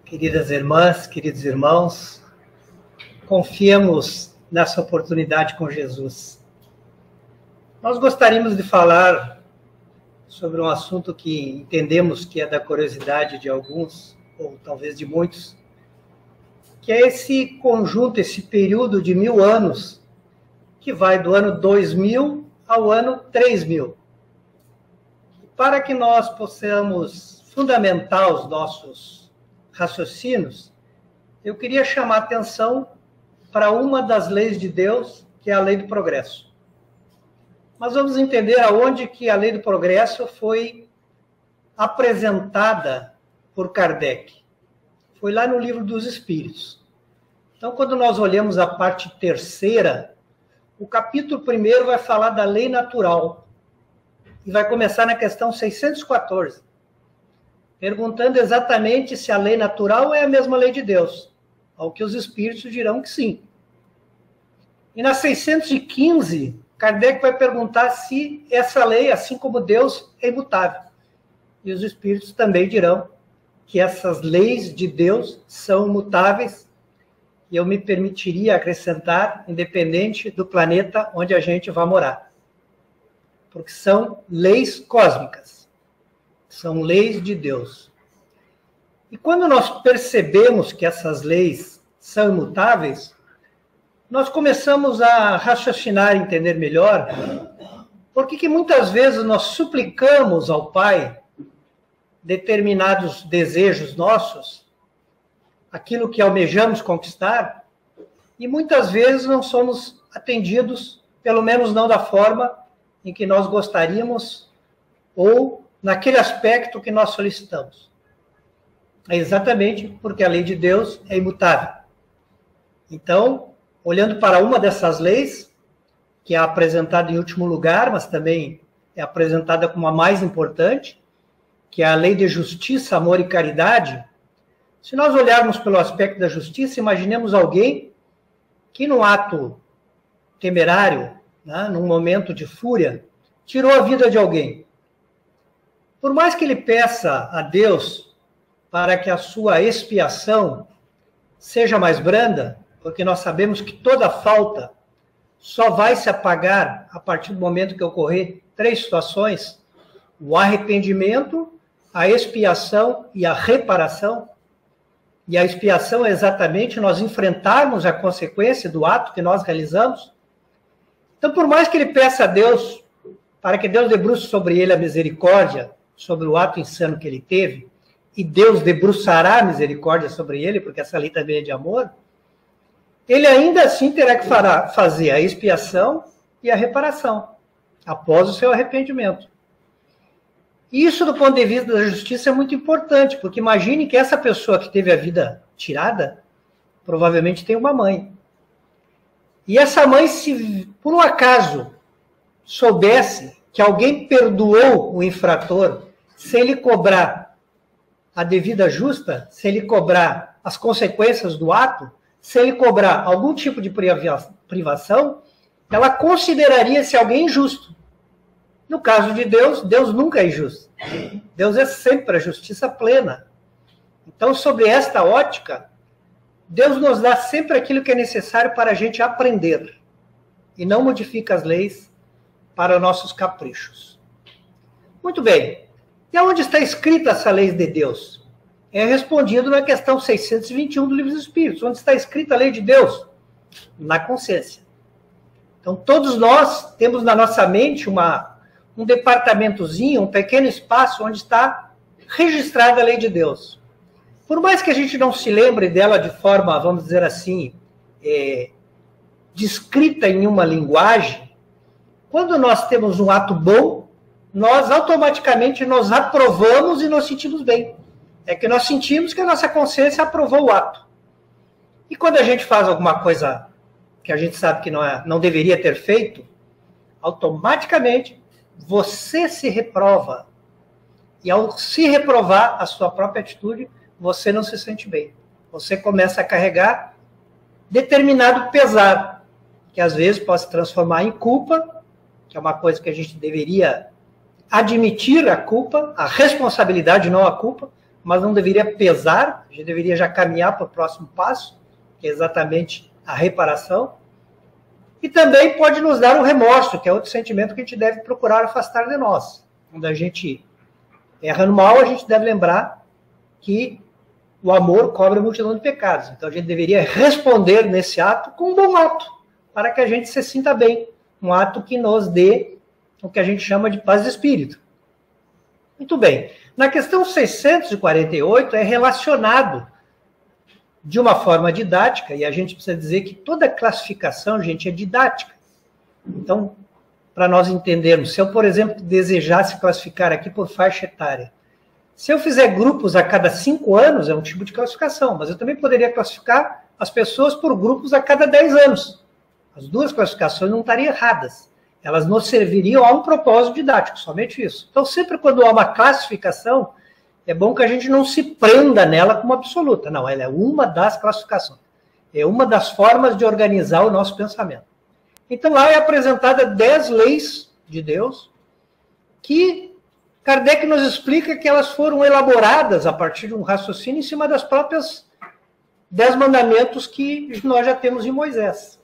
Queridas irmãs, queridos irmãos, confiemos nessa oportunidade com Jesus. Nós gostaríamos de falar sobre um assunto que entendemos que é da curiosidade de alguns, ou talvez de muitos, que é esse conjunto, esse período de 1000 anos, que vai do ano 2000 ao ano 3000. Para que nós possamos fundamentar os nossos raciocínios, eu queria chamar a atenção para uma das leis de Deus, que é a lei do progresso. Mas vamos entender aonde que a lei do progresso foi apresentada por Kardec. Foi lá no Livro dos Espíritos. Então, quando nós olhamos a parte terceira, o capítulo 1º vai falar da lei natural. E vai começar na questão 614. Perguntando exatamente se a lei natural é a mesma lei de Deus. Ao que os espíritos dirão que sim. E na 615, Kardec vai perguntar se essa lei, assim como Deus, é imutável. E os espíritos também dirão que essas leis de Deus são imutáveis. E eu me permitiria acrescentar, independente do planeta onde a gente vai morar. Porque são leis cósmicas. São leis de Deus. E quando nós percebemos que essas leis são imutáveis, nós começamos a raciocinar e entender melhor por que muitas vezes nós suplicamos ao Pai determinados desejos nossos, aquilo que almejamos conquistar, e muitas vezes não somos atendidos, pelo menos não da forma em que nós gostaríamos ou naquele aspecto que nós solicitamos. É exatamente porque a lei de Deus é imutável. Então, olhando para uma dessas leis, que é apresentada em último lugar, mas também é apresentada como a mais importante, que é a lei de justiça, amor e caridade, se nós olharmos pelo aspecto da justiça, imaginemos alguém que num ato temerário, né, num momento de fúria, tirou a vida de alguém. Por mais que ele peça a Deus para que a sua expiação seja mais branda, porque nós sabemos que toda falta só vai se apagar a partir do momento que ocorrer 3 situações: o arrependimento, a expiação e a reparação. E a expiação é exatamente nós enfrentarmos a consequência do ato que nós realizamos. Então, por mais que ele peça a Deus para que Deus debruce sobre ele a misericórdia, sobre o ato insano que ele teve, e Deus debruçará a misericórdia sobre ele, porque essa lei também é de amor, ele ainda assim terá que fazer a expiação e a reparação, após o seu arrependimento. Isso, do ponto de vista da justiça, é muito importante, porque imagine que essa pessoa que teve a vida tirada, provavelmente tem uma mãe. E essa mãe, se por um acaso soubesse que alguém perdoou o infrator, se ele cobrar a devida justa, se ele cobrar as consequências do ato, se ele cobrar algum tipo de privação, ela consideraria esse alguém injusto. No caso de Deus, Deus nunca é injusto. Deus é sempre a justiça plena. Então, sobre esta ótica, Deus nos dá sempre aquilo que é necessário para a gente aprender e não modifica as leis para nossos caprichos. Muito bem. E aonde está escrita essa lei de Deus? É respondido na questão 621 do Livro dos Espíritos. Onde está escrita a lei de Deus? Na consciência. Então, todos nós temos na nossa mente um departamentozinho, um pequeno espaço onde está registrada a lei de Deus. Por mais que a gente não se lembre dela de forma, vamos dizer assim, descrita em uma linguagem, quando nós temos um ato bom, nós automaticamente nos aprovamos e nos sentimos bem. É que nós sentimos que a nossa consciência aprovou o ato. E quando a gente faz alguma coisa que a gente sabe que não deveria ter feito, automaticamente você se reprova. E ao se reprovar a sua própria atitude, você não se sente bem. Você começa a carregar determinado pesar, que às vezes pode se transformar em culpa, que é uma coisa que a gente deveria admitir a culpa, a responsabilidade, não a culpa, mas não deveria pesar, a gente deveria já caminhar para o próximo passo, que é exatamente a reparação. E também pode nos dar o remorso, que é outro sentimento que a gente deve procurar afastar de nós. Quando a gente erra no mal, a gente deve lembrar que o amor cobre a multidão de pecados. Então a gente deveria responder nesse ato com um bom ato, para que a gente se sinta bem. Um ato que nos dê o que a gente chama de paz de espírito. Muito bem. Na questão 648 é relacionado de uma forma didática, e a gente precisa dizer que toda classificação, gente, é didática. Então, para nós entendermos, se eu, por exemplo, desejasse classificar aqui por faixa etária, se eu fizer grupos a cada 5 anos, é um tipo de classificação, mas eu também poderia classificar as pessoas por grupos a cada 10 anos. As duas classificações não estariam erradas. Elas nos serviriam a um propósito didático, somente isso. Então, sempre quando há uma classificação, é bom que a gente não se prenda nela como absoluta. Não, ela é uma das classificações. É uma das formas de organizar o nosso pensamento. Então, lá é apresentada 10 leis de Deus, que Kardec nos explica que elas foram elaboradas a partir de um raciocínio em cima das próprias 10 mandamentos que nós já temos em Moisés.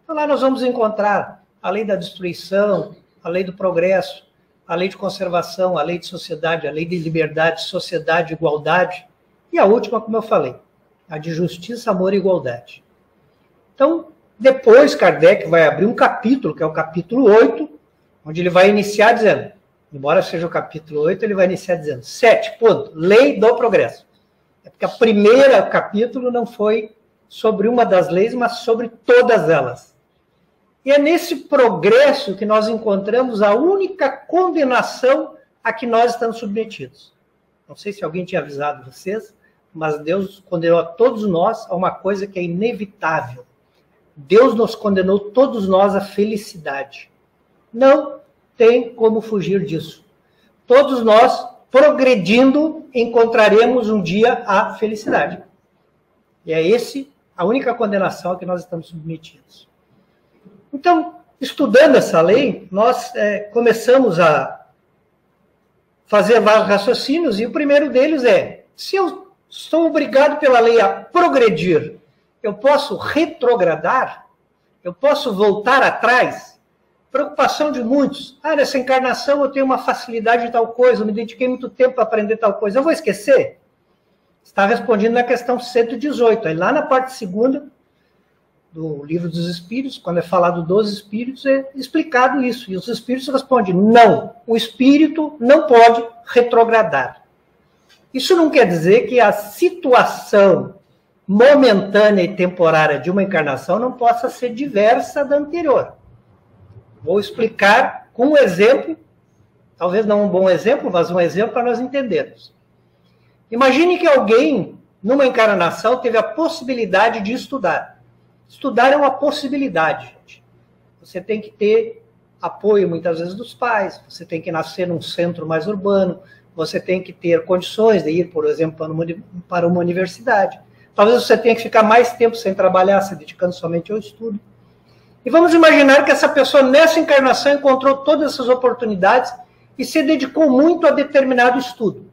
Então, lá nós vamos encontrar a lei da destruição, a lei do progresso, a lei de conservação, a lei de sociedade, a lei de liberdade, sociedade, igualdade. E a última, como eu falei, a de justiça, amor e igualdade. Então, depois Kardec vai abrir um capítulo, que é o capítulo 8, onde ele vai iniciar dizendo, embora seja o capítulo 8, ele vai iniciar dizendo, 7, ponto, lei do progresso. É porque a primeira capítulo não foi sobre uma das leis, mas sobre todas elas. E é nesse progresso que nós encontramos a única condenação a que nós estamos submetidos. Não sei se alguém tinha avisado vocês, mas Deus condenou a todos nós a uma coisa que é inevitável. Deus nos condenou todos nós à felicidade. Não tem como fugir disso. Todos nós, progredindo, encontraremos um dia a felicidade. E é a única condenação a que nós estamos submetidos. Então, estudando essa lei, nós começamos a fazer vários raciocínios, e o primeiro deles é, se eu sou obrigado pela lei a progredir, eu posso retrogradar? Eu posso voltar atrás? Preocupação de muitos. Nessa encarnação eu tenho uma facilidade de tal coisa, eu me dediquei muito tempo para aprender tal coisa, eu vou esquecer? Está respondendo na questão 118, aí lá na parte segunda do Livro dos Espíritos, quando é falado dos Espíritos, é explicado isso. E os Espíritos respondem, não, o Espírito não pode retrogradar. Isso não quer dizer que a situação momentânea e temporária de uma encarnação não possa ser diversa da anterior. Vou explicar com um exemplo, talvez não um bom exemplo, mas um exemplo para nós entendermos. Imagine que alguém, numa encarnação, teve a possibilidade de estudar. Estudar é uma possibilidade, gente. Você tem que ter apoio, muitas vezes, dos pais, você tem que nascer num centro mais urbano, você tem que ter condições de ir, por exemplo, para uma universidade. Talvez você tenha que ficar mais tempo sem trabalhar, se dedicando somente ao estudo. E vamos imaginar que essa pessoa, nessa encarnação, encontrou todas essas oportunidades e se dedicou muito a determinado estudo.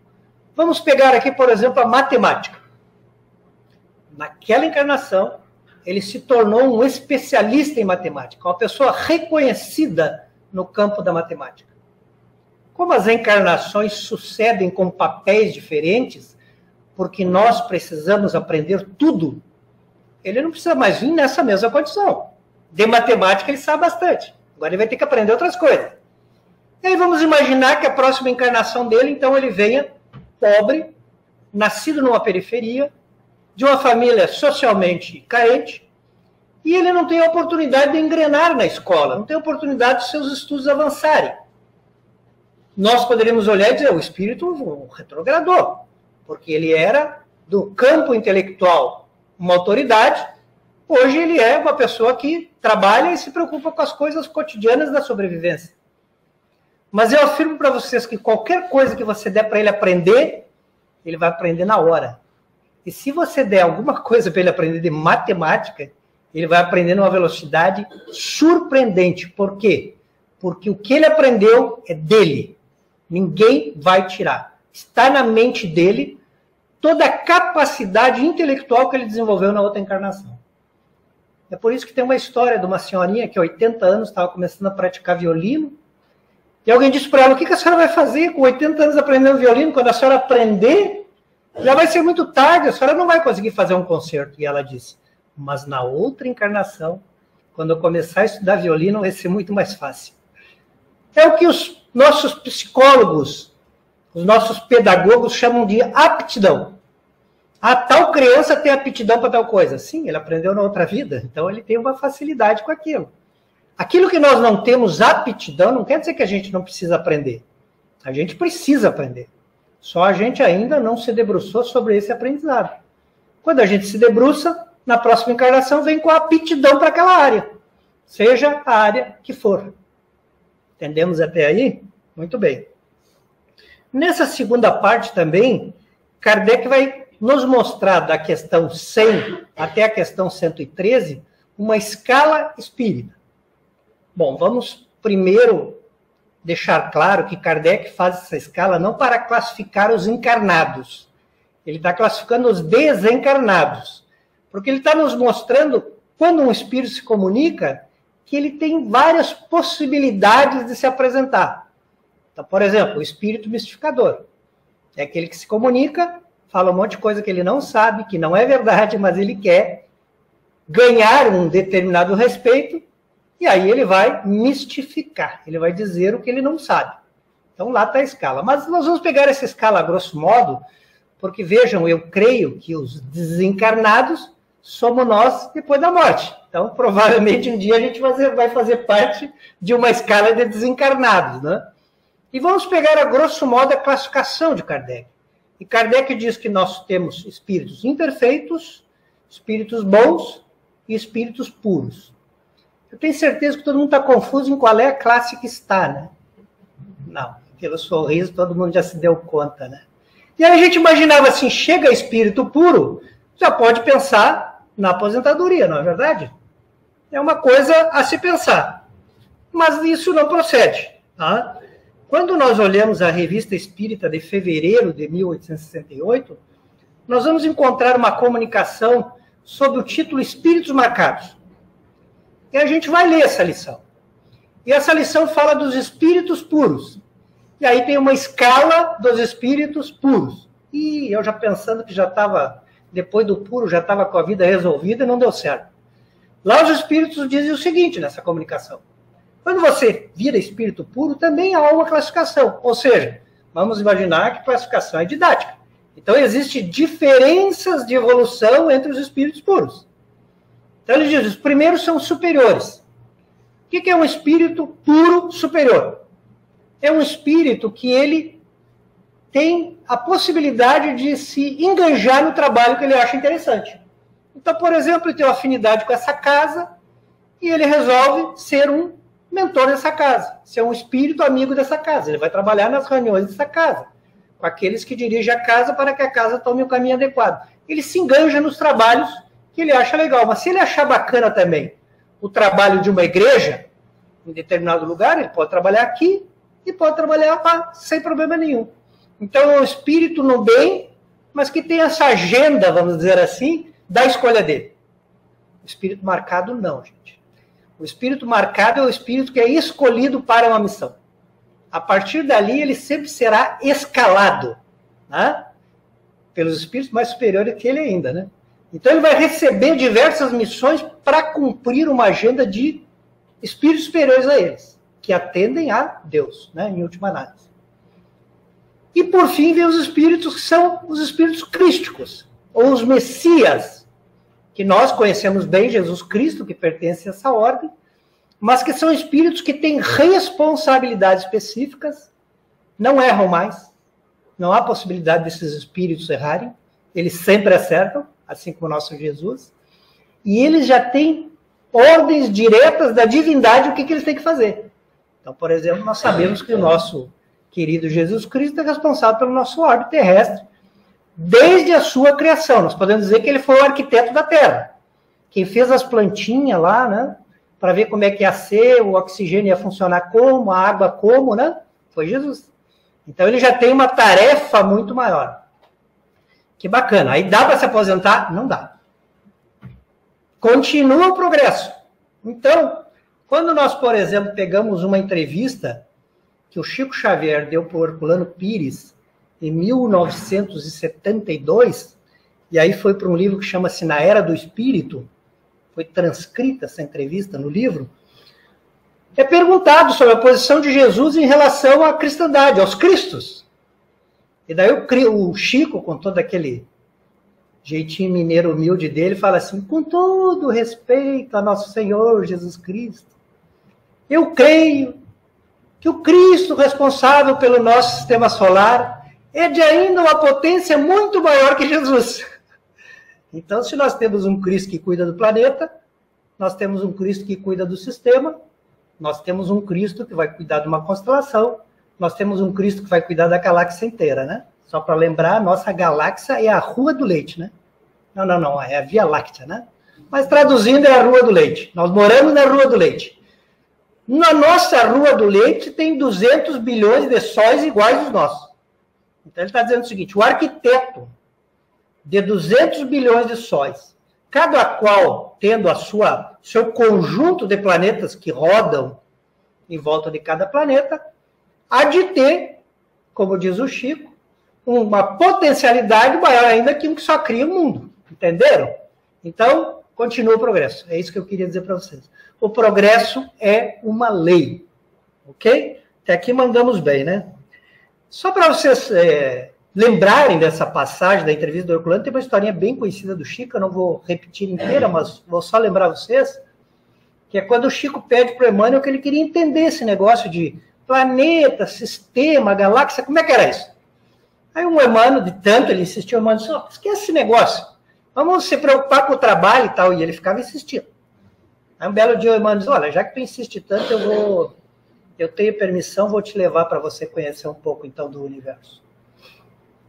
Vamos pegar aqui, por exemplo, a matemática. Naquela encarnação, ele se tornou um especialista em matemática, uma pessoa reconhecida no campo da matemática. Como as encarnações sucedem com papéis diferentes, porque nós precisamos aprender tudo, ele não precisa mais vir nessa mesma condição. De matemática ele sabe bastante. Agora ele vai ter que aprender outras coisas. E aí vamos imaginar que a próxima encarnação dele, então, ele venha pobre, nascido numa periferia, de uma família socialmente carente, e ele não tem a oportunidade de engrenar na escola, não tem a oportunidade de seus estudos avançarem. Nós poderíamos olhar e dizer, o espírito retrogradou, porque ele era do campo intelectual uma autoridade, hoje ele é uma pessoa que trabalha e se preocupa com as coisas cotidianas da sobrevivência. Mas eu afirmo para vocês que qualquer coisa que você der para ele aprender, ele vai aprender na hora. E se você der alguma coisa para ele aprender de matemática, ele vai aprender numa velocidade surpreendente. Por quê? Porque o que ele aprendeu é dele. Ninguém vai tirar. Está na mente dele, toda a capacidade intelectual que ele desenvolveu na outra encarnação. É por isso que tem uma história de uma senhorinha que, 80 anos, estava começando a praticar violino, e alguém disse para ela: o que a senhora vai fazer com 80 anos aprendendo violino? Quando a senhora aprender, já vai ser muito tarde, a senhora não vai conseguir fazer um concerto. E ela disse: mas na outra encarnação, quando eu começar a estudar violino, vai ser muito mais fácil. É o que os nossos psicólogos, os nossos pedagogos chamam de aptidão. A tal criança tem aptidão para tal coisa. Sim, ele aprendeu na outra vida, então ele tem uma facilidade com aquilo. Aquilo que nós não temos aptidão não quer dizer que a gente não precisa aprender. A gente precisa aprender. Só a gente ainda não se debruçou sobre esse aprendizado. Quando a gente se debruça, na próxima encarnação vem com a aptidão para aquela área, seja a área que for. Entendemos até aí? Muito bem. Nessa segunda parte também, Kardec vai nos mostrar da questão 100 até a questão 113 uma escala espírita. Bom, vamos primeiro deixar claro que Kardec faz essa escala não para classificar os encarnados. Ele está classificando os desencarnados. Porque ele está nos mostrando, quando um espírito se comunica, que ele tem várias possibilidades de se apresentar. Então, por exemplo, o espírito mistificador. É aquele que se comunica, fala um monte de coisa que ele não sabe, que não é verdade, mas ele quer ganhar um determinado respeito, e aí ele vai mistificar, ele vai dizer o que ele não sabe. Então lá está a escala. Mas nós vamos pegar essa escala a grosso modo, porque vejam, eu creio que os desencarnados somos nós depois da morte. Então, provavelmente, um dia a gente vai fazer parte de uma escala de desencarnados, né? E vamos pegar, a grosso modo, a classificação de Kardec. E Kardec diz que nós temos espíritos imperfeitos, espíritos bons e espíritos puros. Eu tenho certeza que todo mundo está confuso em qual é a classe que está, né? Não, pelo sorriso todo mundo já se deu conta, né? E aí a gente imaginava assim, chega espírito puro, já pode pensar na aposentadoria, não é verdade? É uma coisa a se pensar. Mas isso não procede. Tá? Quando nós olhamos a Revista Espírita de fevereiro de 1868, nós vamos encontrar uma comunicação sob o título Espíritos Marcados. E a gente vai ler essa lição. E essa lição fala dos espíritos puros. E aí tem uma escala dos espíritos puros. E eu já pensando que já estava, depois do puro, já estava com a vida resolvida e não deu certo. Lá os espíritos dizem o seguinte nessa comunicação. Quando você vira espírito puro, também há uma classificação. Ou seja, vamos imaginar que classificação é didática. Então, existem diferenças de evolução entre os espíritos puros. Então, ele diz, os primeiros são superiores. O que é um espírito puro superior? É um espírito que ele tem a possibilidade de se engajar no trabalho que ele acha interessante. Então, por exemplo, ele tem uma afinidade com essa casa e ele resolve ser um mentor dessa casa, ser um espírito amigo dessa casa. Ele vai trabalhar nas reuniões dessa casa, com aqueles que dirigem a casa para que a casa tome o caminho adequado. Ele se enganja nos trabalhos que ele acha legal. Mas se ele achar bacana também o trabalho de uma igreja, em determinado lugar, ele pode trabalhar aqui e pode trabalhar lá, sem problema nenhum. Então, é um espírito no bem, mas que tem essa agenda, vamos dizer assim, da escolha dele. O espírito marcado, não, gente. O espírito marcado é o espírito que é escolhido para uma missão. A partir dali, ele sempre será escalado, né? Pelos espíritos mais superiores que ele ainda, né? Então, ele vai receber diversas missões para cumprir uma agenda de espíritos superiores a eles, que atendem a Deus, né? Em última análise. E, por fim, vem os espíritos que são os espíritos crísticos, ou os messias, que nós conhecemos bem, Jesus Cristo, que pertence a essa ordem, mas que são espíritos que têm responsabilidades específicas, não erram mais, não há possibilidade desses espíritos errarem, eles sempre acertam, assim como o nosso Jesus, e eles já têm ordens diretas da divindade, o que eles têm que fazer. Então, por exemplo, nós sabemos que o nosso querido Jesus Cristo é responsável pelo nosso orbe terrestre, desde a sua criação. Nós podemos dizer que ele foi o arquiteto da Terra. Quem fez as plantinhas lá, né? Para ver como é que ia ser, o oxigênio ia funcionar como, a água como, né? Foi Jesus. Então ele já tem uma tarefa muito maior. Que bacana. Aí dá para se aposentar? Não dá. Continua o progresso. Então, quando nós, por exemplo, pegamos uma entrevista que o Chico Xavier deu para o Herculano Pires em 1972, e aí foi para um livro que chama-se Na Era do Espírito, foi transcrita essa entrevista no livro, é perguntado sobre a posição de Jesus em relação à cristandade, aos cristos. E daí o Chico, com todo aquele jeitinho mineiro humilde dele, fala assim, com todo respeito a nosso Senhor Jesus Cristo, eu creio que o Cristo responsável pelo nosso sistema solar é de ainda uma potência muito maior que Jesus. Então, se nós temos um Cristo que cuida do planeta, nós temos um Cristo que cuida do sistema, nós temos um Cristo que vai cuidar de uma constelação, nós temos um Cristo que vai cuidar da galáxia inteira, né? Só para lembrar, a nossa galáxia é a Rua do Leite, né? Não, é a Via Láctea, né? Mas traduzindo, é a Rua do Leite. Nós moramos na Rua do Leite. Na nossa Rua do Leite tem 200 bilhões de sóis iguais aos nossos. Então ele está dizendo o seguinte, o arquiteto de 200 bilhões de sóis, cada qual tendo seu conjunto de planetas que rodam em volta de cada planeta, há de ter, como diz o Chico, uma potencialidade maior ainda que um que só cria o mundo. Entenderam? Então, continua o progresso. É isso que eu queria dizer para vocês. O progresso é uma lei. Ok? Até aqui mandamos bem, né? Só para vocês lembrarem dessa passagem da entrevista do Herculano, tem uma historinha bem conhecida do Chico, eu não vou repetir inteira, mas vou só lembrar vocês, que é quando o Chico pede para o Emmanuel que ele queria entender esse negócio de planeta, sistema, galáxia, como é que era isso? Aí o Emmanuel, de tanto ele insistiu, o Emmanuel disse, esquece esse negócio, vamos se preocupar com o trabalho e tal, e ele ficava insistindo. Aí um belo dia o Emmanuel disse, olha, já que tu insiste tanto, eu tenho permissão, vou te levar para você conhecer um pouco, então, do universo.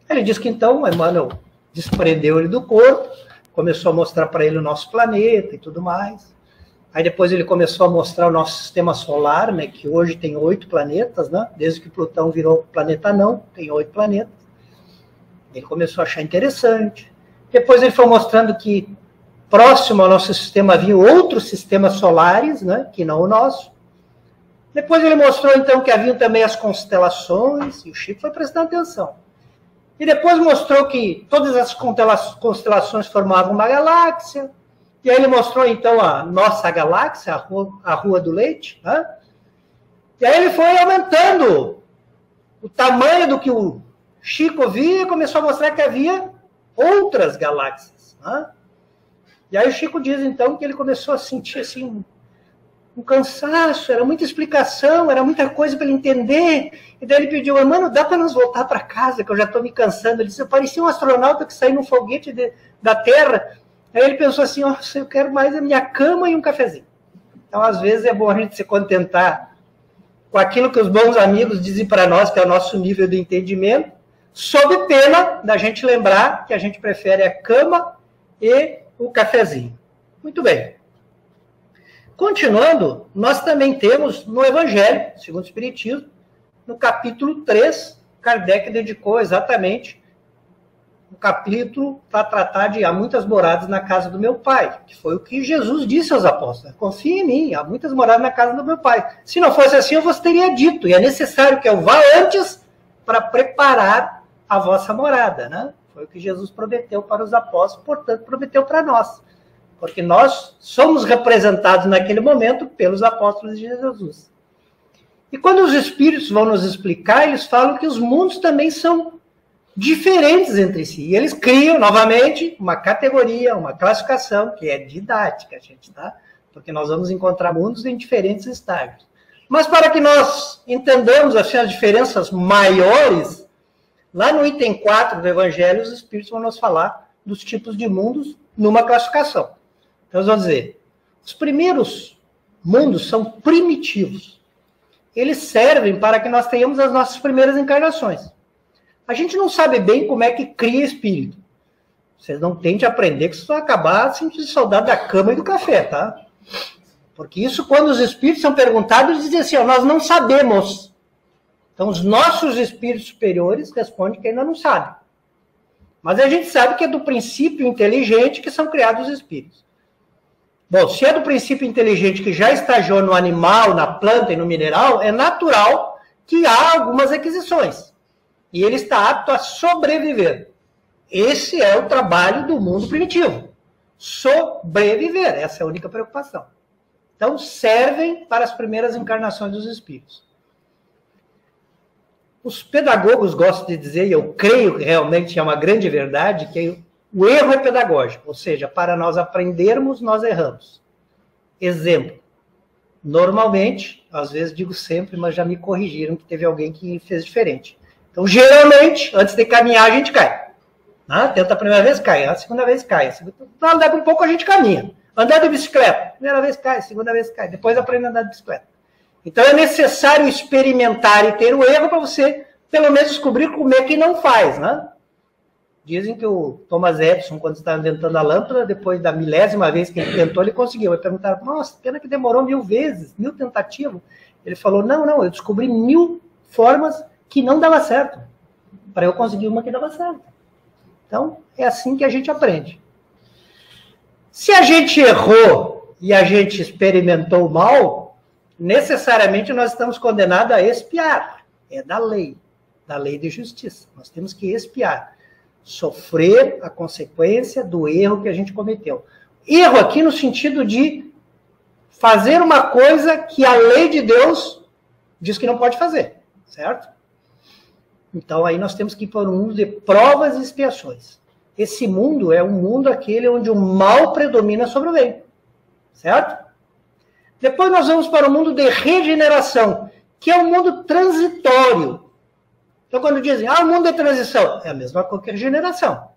Ele disse que, então, o Emmanuel desprendeu ele do corpo, começou a mostrar para ele o nosso planeta e tudo mais. Aí depois ele começou a mostrar o nosso sistema solar, né, que hoje tem 8 planetas, né, desde que Plutão virou planeta não, tem 8 planetas. Ele começou a achar interessante. Depois ele foi mostrando que próximo ao nosso sistema havia outros sistemas solares, né, que não o nosso. Depois ele mostrou, então, que haviam também as constelações, e o Chico foi prestando atenção. E depois mostrou que todas as constelações formavam uma galáxia. E aí ele mostrou, então, a nossa galáxia, a Rua do Leite. Né? E aí ele foi aumentando o tamanho do que o Chico via e começou a mostrar que havia outras galáxias. Né? E aí o Chico diz, então, que ele começou a sentir assim, um cansaço, era muita explicação, era muita coisa para ele entender. E daí ele pediu, mano, dá para nós voltar para casa, que eu já estou me cansando. Ele disse, eu parecia um astronauta que saiu num foguete da Terra. Aí ele pensou assim, nossa, eu quero mais a minha cama e um cafezinho. Então, às vezes, é bom a gente se contentar com aquilo que os bons amigos dizem para nós, que é o nosso nível de entendimento, sob pena da gente lembrar que a gente prefere a cama e o cafezinho. Muito bem. Continuando, nós também temos no Evangelho, segundo o Espiritismo, no capítulo 3, Kardec dedicou exatamente um capítulo para tratar de há muitas moradas na casa do meu Pai, que foi o que Jesus disse aos apóstolos. Confia em mim, há muitas moradas na casa do meu Pai. Se não fosse assim, eu vos teria dito, e é necessário que eu vá antes para preparar a vossa morada, né? Foi o que Jesus prometeu para os apóstolos, portanto, prometeu para nós. Porque nós somos representados naquele momento pelos apóstolos de Jesus. E quando os espíritos vão nos explicar, eles falam que os mundos também são diferentes entre si. E eles criam, novamente, uma categoria, uma classificação, que é didática, gente, tá? Porque nós vamos encontrar mundos em diferentes estágios. Mas para que nós entendamos assim, as diferenças maiores, lá no item 4 do Evangelho, os espíritos vão nos falar dos tipos de mundos numa classificação. Então, eles vão dizer, os primeiros mundos são primitivos. Eles servem para que nós tenhamos as nossas primeiras encarnações. A gente não sabe bem como é que cria espírito. Vocês não tentem aprender que vocês vão acabar sentindo saudade da cama e do café, tá? Porque isso, quando os espíritos são perguntados, eles dizem assim, nós não sabemos. Então, os nossos espíritos superiores respondem que ainda não sabem. Mas a gente sabe que é do princípio inteligente que são criados os espíritos. Bom, se é do princípio inteligente que já estagiou no animal, na planta e no mineral, é natural que há algumas aquisições. E ele está apto a sobreviver. Esse é o trabalho do mundo primitivo. Sobreviver, essa é a única preocupação. Então, servem para as primeiras encarnações dos espíritos. Os pedagogos gostam de dizer, e eu creio que realmente é uma grande verdade, que o erro é pedagógico, ou seja, para nós aprendermos, nós erramos. Exemplo. Normalmente, às vezes digo sempre, mas já me corrigiram que teve alguém que fez diferente. Então, geralmente, antes de caminhar, a gente cai. Tenta a primeira vez, cai. A segunda vez, cai. Para andar um pouco, a gente caminha. Andar de bicicleta. Primeira vez, cai. Segunda vez, cai. Depois aprende a andar de bicicleta. Então, é necessário experimentar e ter o erro para você, pelo menos, descobrir como é que não faz, né? Dizem que o Thomas Edison, quando estava inventando a lâmpada, depois da 1000ª vez que ele tentou, ele conseguiu. Aí perguntaram, nossa, pena que demorou 1000 vezes, 1000 tentativas. Ele falou, não, eu descobri 1000 formas que não dava certo, para eu conseguir uma que dava certo. Então, é assim que a gente aprende. Se a gente errou e a gente experimentou mal, necessariamente nós estamos condenados a expiar. É da lei de justiça. Nós temos que expiar. Sofrer a consequência do erro que a gente cometeu. Erro aqui no sentido de fazer uma coisa que a lei de Deus diz que não pode fazer, certo? Então aí nós temos que ir para um mundo de provas e expiações. Esse mundo é um mundo aquele onde o mal predomina sobre o bem, certo? Depois nós vamos para o mundo de regeneração, que é um mundo transitório. Então, quando dizem, o mundo é transição, é a mesma coisa que regeneração.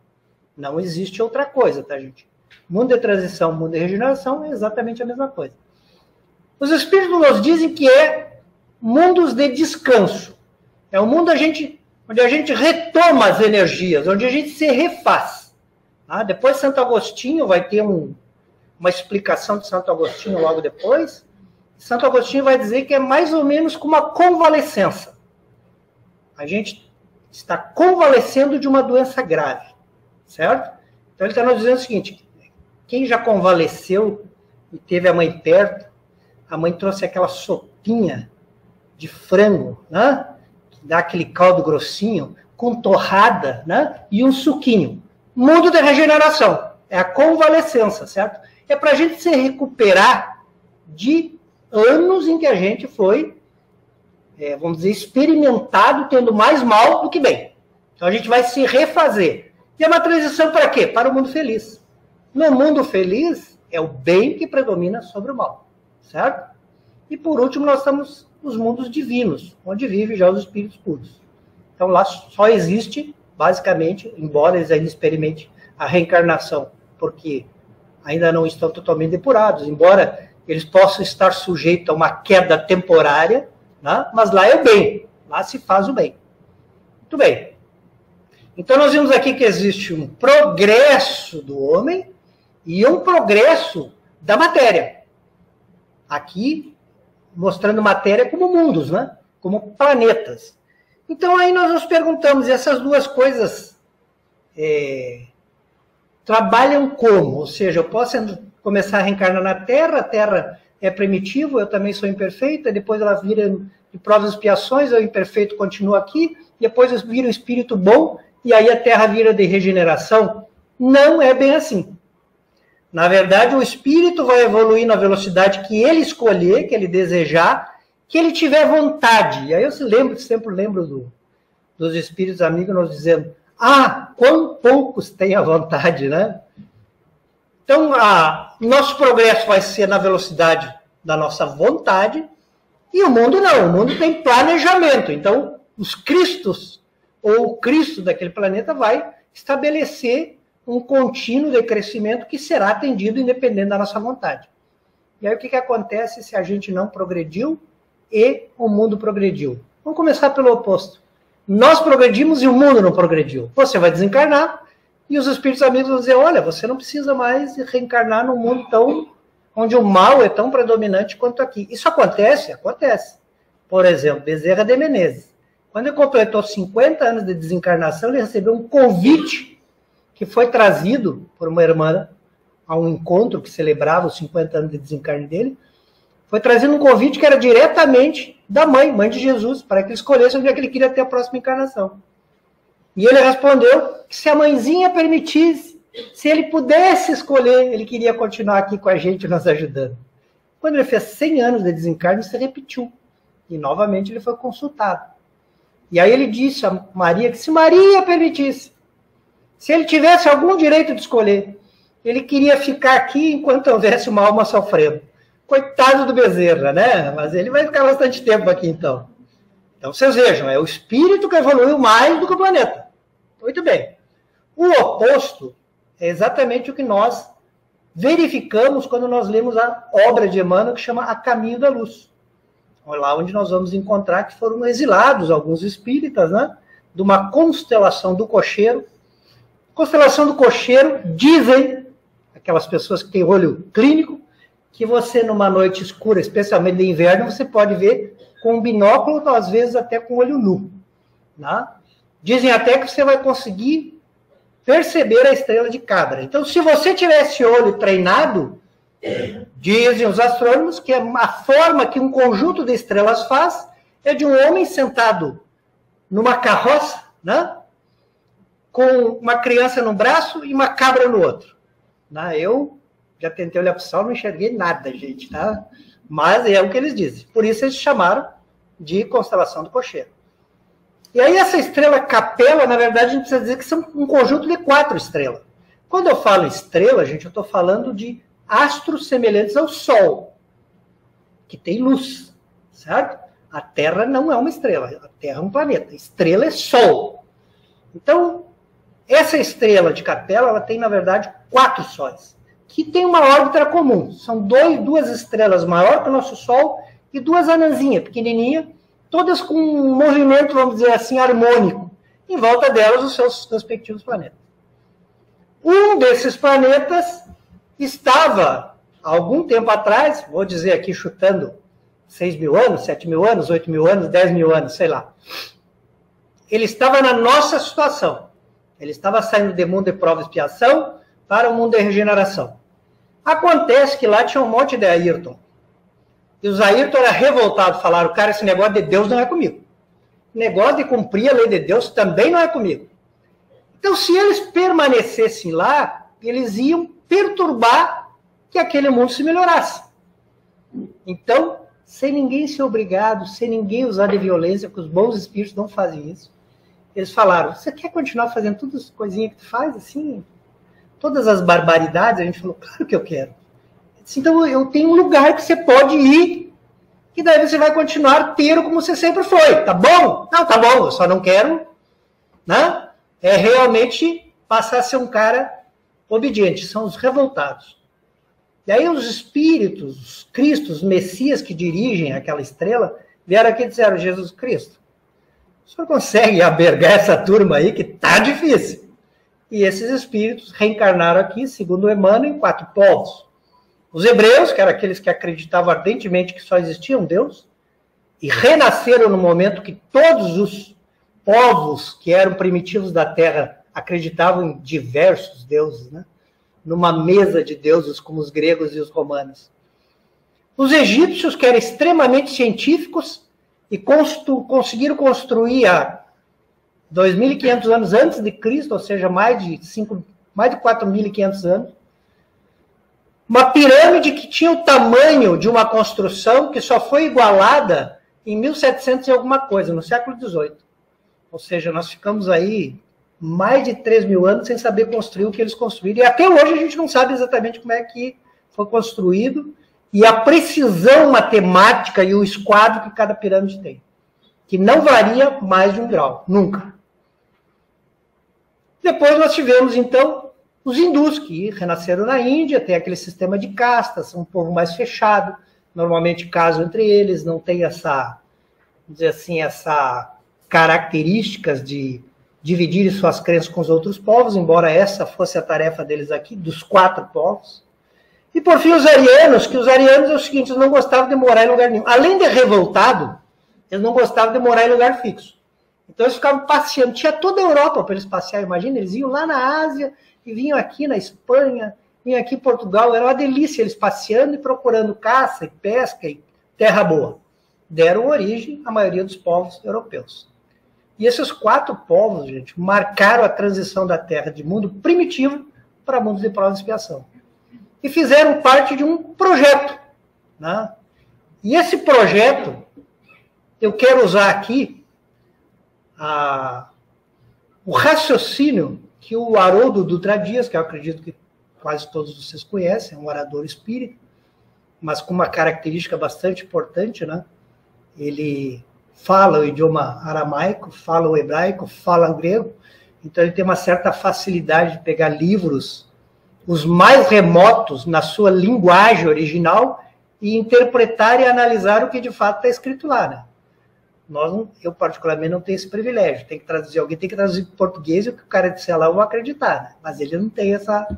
Não existe outra coisa, tá, gente? Mundo de transição, mundo de regeneração é exatamente a mesma coisa. Os espíritos nos dizem que é mundos de descanso. É um mundo onde a gente retoma as energias, onde a gente se refaz. Depois, Santo Agostinho vai ter uma explicação de Santo Agostinho logo depois. Santo Agostinho vai dizer que é mais ou menos como uma convalescença. A gente está convalescendo de uma doença grave, certo? Então ele está nos dizendo o seguinte, quem já convaleceu e teve a mãe perto, a mãe trouxe aquela sopinha de frango, né? Que dá aquele caldo grossinho, com torrada, né? E um suquinho. Mundo de regeneração, é a convalescença, certo? É para a gente se recuperar de anos em que a gente foi vamos dizer, experimentado, tendo mais mal do que bem. Então a gente vai se refazer. E é uma transição para quê? Para o mundo feliz. No mundo feliz, é o bem que predomina sobre o mal. Certo? E por último, nós estamos nos mundos divinos, onde vivem já os espíritos puros. Então lá só existe, basicamente, embora eles ainda experimentem a reencarnação, porque ainda não estão totalmente depurados, embora eles possam estar sujeitos a uma queda temporária, mas lá é o bem, lá se faz o bem. Muito bem. Então nós vimos aqui que existe um progresso do homem e um progresso da matéria. Aqui, mostrando matéria como mundos, né? Como planetas. Então aí nós nos perguntamos, essas duas coisas trabalham como? Ou seja, eu posso começar a reencarnar na Terra, a Terra é primitivo, eu também sou imperfeita, depois ela vira de provas e expiações, eu imperfeito continuo aqui, depois eu viro um espírito bom, e aí a Terra vira de regeneração. Não é bem assim. Na verdade, o espírito vai evoluir na velocidade que ele escolher, que ele desejar, que ele tiver vontade. E aí eu sempre lembro dos espíritos amigos nos dizendo, quão poucos têm a vontade, né? Então, nosso progresso vai ser na velocidade da nossa vontade, e o mundo não, o mundo tem planejamento. Então, os cristos, ou o Cristo daquele planeta vai estabelecer um contínuo de crescimento que será atendido independente da nossa vontade. E aí o que acontece se a gente não progrediu e o mundo progrediu? Vamos começar pelo oposto. Nós progredimos e o mundo não progrediu. Você vai desencarnar, e os espíritos amigos vão dizer, olha, você não precisa mais reencarnar num mundo onde o mal é tão predominante quanto aqui. Isso acontece? Acontece. Por exemplo, Bezerra de Menezes. Quando ele completou 50 anos de desencarnação, ele recebeu um convite que foi trazido por uma irmã a um encontro que celebrava os 50 anos de desencarne dele, foi trazido um convite que era diretamente da mãe de Jesus, para que ele escolhesse onde é que ele queria ter a próxima encarnação. E ele respondeu que se a mãezinha permitisse, se ele pudesse escolher, ele queria continuar aqui com a gente, nos ajudando. Quando ele fez 100 anos de desencarne, isso se repetiu. E novamente ele foi consultado. E aí ele disse a Maria que se Maria permitisse, se ele tivesse algum direito de escolher, ele queria ficar aqui enquanto houvesse uma alma sofrendo. Coitado do Bezerra, né? Mas ele vai ficar bastante tempo aqui, então. Então, vocês vejam, é o espírito que evoluiu mais do que o planeta. Muito bem. O oposto é exatamente o que nós verificamos quando nós lemos a obra de Emmanuel, que chama A Caminho da Luz. Lá onde nós vamos encontrar que foram exilados alguns espíritas, né? De uma constelação do cocheiro. Constelação do cocheiro, dizem aquelas pessoas que têm olho clínico, que você numa noite escura, especialmente de inverno, você pode ver com um binóculo, às vezes até com o olho nu. Né? Dizem até que você vai conseguir perceber a estrela de Cabra. Então, se você tiver esse olho treinado, dizem os astrônomos que a forma que um conjunto de estrelas faz é de um homem sentado numa carroça, né? Com uma criança num braço e uma cabra no outro. Né? Eu já tentei olhar para o sol, não enxerguei nada, gente. Tá? Mas é o que eles dizem. Por isso eles chamaram de constelação do cocheiro. E aí essa estrela Capela, na verdade, a gente precisa dizer que são um conjunto de 4 estrelas. Quando eu falo estrela, gente, eu estou falando de astros semelhantes ao Sol, que tem luz, certo? A Terra não é uma estrela, a Terra é um planeta. Estrela é Sol. Então, essa estrela de Capela, ela tem, na verdade, 4 sóis, que tem uma órbita comum. São 2 estrelas maiores que o nosso Sol e 2 anãzinhas, pequenininhas, todas com um movimento, vamos dizer assim, harmônico. Em volta delas, os seus respectivos planetas. Um desses planetas estava, há algum tempo atrás, vou dizer aqui chutando 6.000 anos, 7.000 anos, 8.000 anos, 10.000 anos, sei lá. Ele estava na nossa situação. Ele estava saindo do mundo de prova e expiação para o mundo de regeneração. Acontece que lá tinha um monte de Ayrton. E os Ayrton eram revoltados, falaram, cara, esse negócio de Deus não é comigo. O negócio de cumprir a lei de Deus também não é comigo. Então, se eles permanecessem lá, eles iam perturbar que aquele mundo se melhorasse. Então, sem ninguém ser obrigado, sem ninguém usar de violência, porque os bons espíritos não fazem isso, eles falaram, você quer continuar fazendo todas as coisinhas que tu faz, assim? Todas as barbaridades? A gente falou, claro que eu quero. Então, eu tenho um lugar que você pode ir, que daí você vai continuar inteiro como você sempre foi, tá bom? Não, tá bom, eu só não quero, né? É realmente passar a ser um cara obediente, são os revoltados. E aí os espíritos, os cristos, os messias que dirigem aquela estrela, vieram aqui e disseram, Jesus Cristo, o senhor consegue albergar essa turma aí que tá difícil? E esses espíritos reencarnaram aqui, segundo Emmanuel, em 4 povos. Os hebreus, que eram aqueles que acreditavam ardentemente que só existia um Deus, e renasceram no momento que todos os povos que eram primitivos da Terra acreditavam em diversos deuses, né? Numa mesa de deuses como os gregos e os romanos. Os egípcios, que eram extremamente científicos e conseguiram construir há 2.500 anos antes de Cristo, ou seja, mais de 4.500 anos, uma pirâmide que tinha o tamanho de uma construção que só foi igualada em 1700 e alguma coisa, no século XVIII. Ou seja, nós ficamos aí mais de 3.000 anos sem saber construir o que eles construíram. E até hoje a gente não sabe exatamente como é que foi construído e a precisão matemática e o esquadro que cada pirâmide tem, que não varia mais de 1 grau, nunca. Depois nós tivemos, então, os hindus, que renasceram na Índia, tem aquele sistema de castas, são um povo mais fechado, normalmente casam entre eles, não tem essa, vamos dizer assim, essa características de dividirem suas crenças com os outros povos, embora essa fosse a tarefa deles aqui, dos 4 povos. E, por fim, os arianos, que os arianos é o seguinte, eles não gostavam de morar em lugar nenhum. Além de revoltado, eles não gostavam de morar em lugar fixo. Então eles ficavam passeando, tinha toda a Europa para eles passear, imagina, eles iam lá na Ásia e vinham aqui na Espanha, vinham aqui em Portugal, era uma delícia eles passeando e procurando caça e pesca e terra boa. Deram origem à maioria dos povos europeus. E esses 4 povos, gente, marcaram a transição da Terra de mundo primitivo para mundo de prova e expiação. E fizeram parte de um projeto, né? E esse projeto, eu quero usar aqui o raciocínio que o Haroldo Dutra Dias, que eu acredito que quase todos vocês conhecem, é um orador espírita, mas com uma característica bastante importante, né? Ele fala o idioma aramaico, fala o hebraico, fala o grego, então ele tem uma certa facilidade de pegar livros, os mais remotos na sua linguagem original, e interpretar e analisar o que de fato está escrito lá, né? Eu particularmente não tenho esse privilégio, tem que traduzir, alguém tem que traduzir para português e o que o cara disser lá eu vou acreditar, né? Mas ele não tem essa...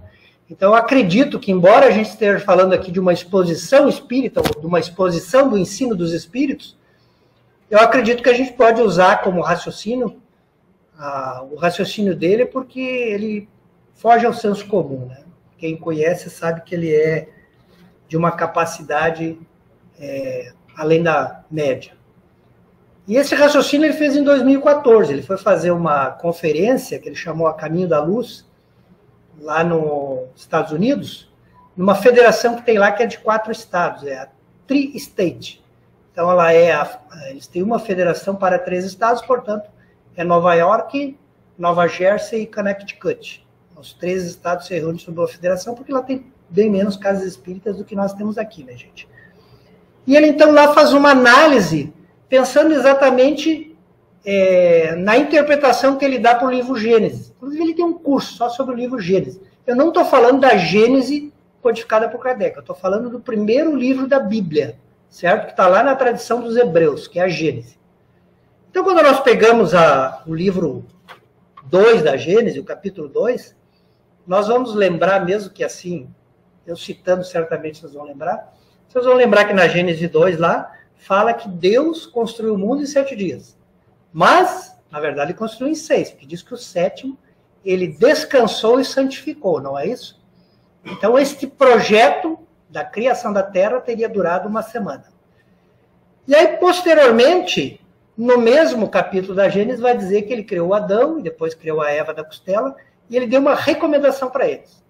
Então eu acredito que, embora a gente esteja falando aqui de uma exposição espírita, ou de uma exposição do ensino dos espíritos, eu acredito que a gente pode usar como raciocínio, o raciocínio dele, porque ele foge ao senso comum, né? Quem conhece sabe que ele é de uma capacidade além da média. E esse raciocínio ele fez em 2014, ele foi fazer uma conferência que ele chamou A Caminho da Luz, lá nos Estados Unidos, numa federação que tem lá que é de 4 estados, é a Tri-State. Então eles têm uma federação para 3 estados, portanto, é Nova York, Nova Jersey e Connecticut. Os 3 estados se reúnem sob uma federação, porque lá tem bem menos casas espíritas do que nós temos aqui, né, gente? E ele, então, lá faz uma análise, pensando exatamente na interpretação que ele dá para o livro Gênesis. Inclusive, ele tem um curso só sobre o livro Gênesis. Eu não estou falando da Gênese codificada por Kardec, eu estou falando do primeiro livro da Bíblia, certo? Que está lá na tradição dos hebreus, que é a Gênese. Então, quando nós pegamos o livro 2 da Gênese, o capítulo 2, nós vamos lembrar, mesmo que assim, eu citando certamente vocês vão lembrar, vocês vão lembrar que na Gênese 2 lá, fala que Deus construiu o mundo em 7 dias. Mas, na verdade, ele construiu em 6, porque diz que o 7º, ele descansou e santificou, não é isso? Então, este projeto da criação da Terra teria durado 1 semana. E aí, posteriormente, no mesmo capítulo da Gênesis, vai dizer que ele criou Adão, e depois criou a Eva da costela, e ele deu uma recomendação para eles.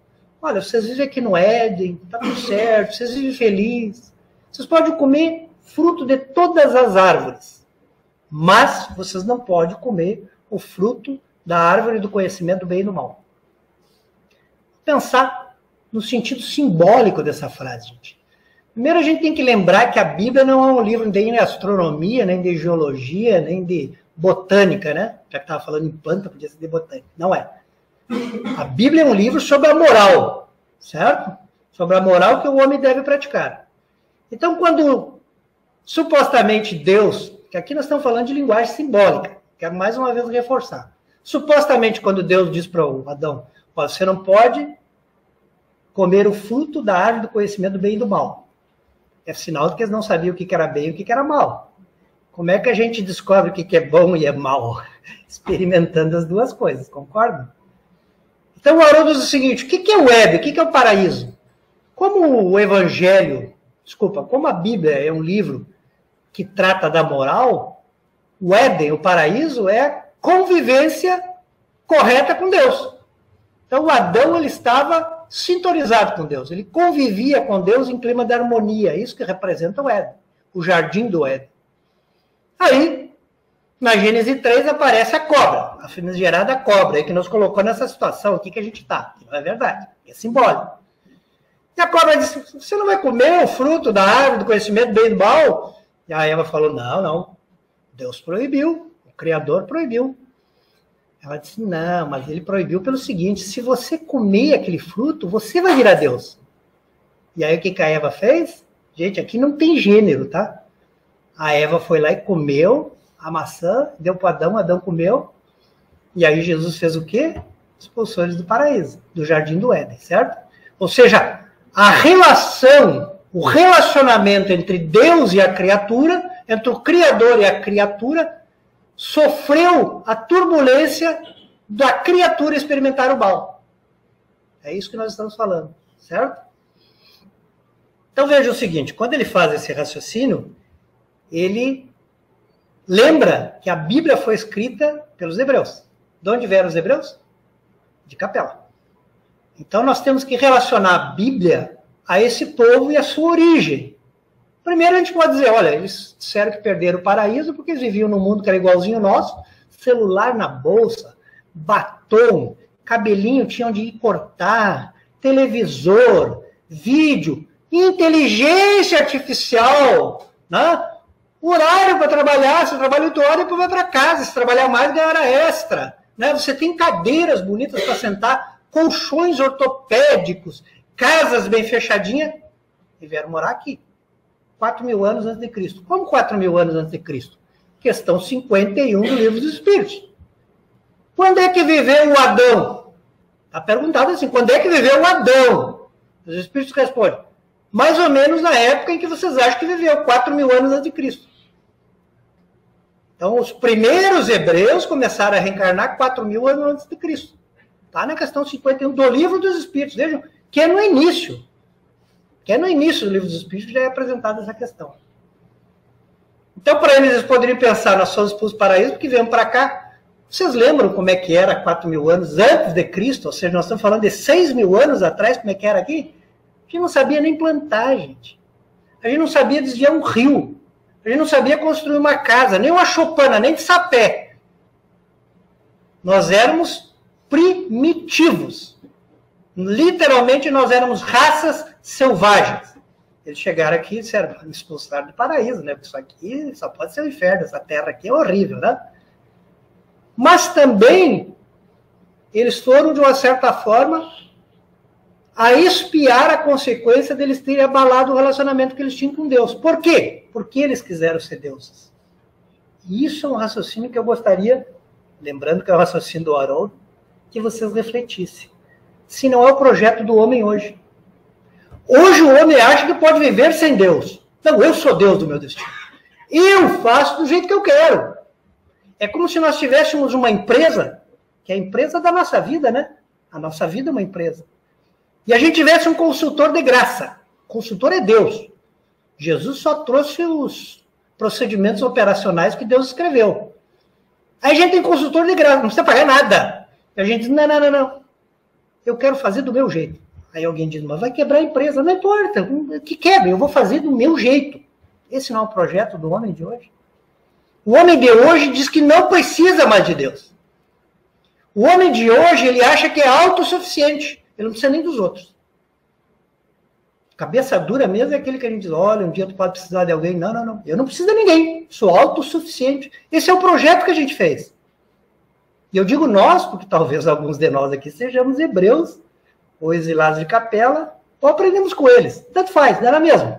Olha, vocês vivem aqui no Éden, está tudo certo, vocês vivem felizes, vocês podem comer fruto de todas as árvores, mas vocês não podem comer o fruto da árvore do conhecimento do bem e do mal. Pensar no sentido simbólico dessa frase, gente. Primeiro a gente tem que lembrar que a Bíblia não é um livro nem de astronomia, nem de geologia, nem de botânica, né? Já que estava falando em planta, podia ser de botânica. Não é. A Bíblia é um livro sobre a moral, certo? Sobre a moral que o homem deve praticar. Então, quando supostamente Deus, que aqui nós estamos falando de linguagem simbólica, quero mais uma vez reforçar. Supostamente, quando Deus diz para o Adão, você não pode comer o fruto da árvore do conhecimento do bem e do mal. É sinal de que eles não sabiam o que era bem e o que era mal. Como é que a gente descobre o que é bom e é mal? Experimentando as duas coisas, concordam? Então o Haroldo diz o seguinte, o que é o Éden? O que é o paraíso? Como o Evangelho, como a Bíblia é um livro que trata da moral, o Éden, o paraíso, é a convivência correta com Deus. Então o Adão ele estava sintonizado com Deus, ele convivia com Deus em clima de harmonia, isso que representa o Éden, o jardim do Éden. Aí, na Gênesis 3 aparece a cobra, a famigerada cobra, aí que nos colocou nessa situação aqui que a gente está, que não é verdade, é simbólico. E a cobra disse, você não vai comer o fruto da árvore do conhecimento do bem e do mal? E a Eva falou, não, Deus proibiu, o Criador proibiu. Ela disse, não, mas ele proibiu pelo seguinte, se você comer aquele fruto, você vai virar Deus. E aí o que a Eva fez? Gente, aqui não tem gênero, tá? A Eva foi lá e comeu a maçã, deu para Adão, Adão comeu, e aí Jesus fez o quê? Expulsou eles do paraíso, do jardim do Éden, certo? Ou seja, a relação, o relacionamento entre Deus e a criatura, entre o Criador e a criatura, sofreu a turbulência da criatura experimentar o mal. É isso que nós estamos falando, certo? Então veja o seguinte, quando ele faz esse raciocínio, ele lembra que a Bíblia foi escrita pelos hebreus. De onde vieram os hebreus? De Capela. Então nós temos que relacionar a Bíblia a esse povo e a sua origem. Primeiro a gente pode dizer, olha, eles disseram que perderam o paraíso porque eles viviam num mundo que era igualzinho ao nosso, celular na bolsa, batom, cabelinho tinha onde ir cortar, televisor, vídeo, inteligência artificial, né? Horário para trabalhar, você trabalha 8 horas e depois vai para casa, se trabalhar mais ganha hora extra, né? Você tem cadeiras bonitas para sentar, colchões ortopédicos, casas bem fechadinhas, e vieram morar aqui. 4.000 anos antes de Cristo. Como 4.000 anos antes de Cristo? Questão 51 do Livro dos Espíritos. Quando é que viveu o Adão? Está perguntado assim, quando é que viveu o Adão? Os Espíritos respondem, mais ou menos na época em que vocês acham que viveu, 4.000 anos antes de Cristo. Então, os primeiros hebreus começaram a reencarnar 4.000 anos antes de Cristo. Está na questão 51 do Livro dos Espíritos. Vejam, que é no início. Que é no início do Livro dos Espíritos já é apresentada essa questão. Então, para eles poderiam pensar, nós somos expulsos do paraíso porque viemos para cá. Vocês lembram como é que era 4.000 anos antes de Cristo? Ou seja, nós estamos falando de 6.000 anos atrás, como é que era aqui? A gente não sabia nem plantar, gente. A gente não sabia desviar um rio. A gente não sabia construir uma casa, nem uma choupana, nem de sapé. Nós éramos primitivos. Literalmente, nós éramos raças selvagens. Eles chegaram aqui e disseram, me expulsaram do paraíso, né? Porque isso aqui só pode ser o inferno, essa terra aqui é horrível, né? Mas também, eles foram, de uma certa forma, a expiar a consequência deles terem abalado o relacionamento que eles tinham com Deus. Por quê? Porque eles quiseram ser deuses. E isso é um raciocínio que eu gostaria, lembrando que é o raciocínio do Haroldo, que vocês refletissem. Se não é o projeto do homem hoje. Hoje o homem acha que pode viver sem Deus. Não, eu sou Deus do meu destino. Eu faço do jeito que eu quero. É como se nós tivéssemos uma empresa, que é a empresa da nossa vida, né? A nossa vida é uma empresa. E a gente tivesse um consultor de graça. O consultor é Deus. Jesus só trouxe os procedimentos operacionais que Deus escreveu. Aí a gente tem consultor de graça, não precisa pagar nada. E a gente diz, não. Eu quero fazer do meu jeito. Aí alguém diz, mas vai quebrar a empresa. Não importa, que quebre, eu vou fazer do meu jeito. Esse não é o projeto do homem de hoje. O homem de hoje diz que não precisa mais de Deus. O homem de hoje, ele acha que é autossuficiente. Ele não precisa nem dos outros. Cabeça dura mesmo é aquele que a gente diz, olha, um dia tu pode precisar de alguém. Não. Eu não preciso de ninguém. Sou autossuficiente. Esse é o projeto que a gente fez. E eu digo nós, porque talvez alguns de nós aqui sejamos hebreus, ou exilados de Capela, ou aprendemos com eles. Tanto faz, não era mesmo.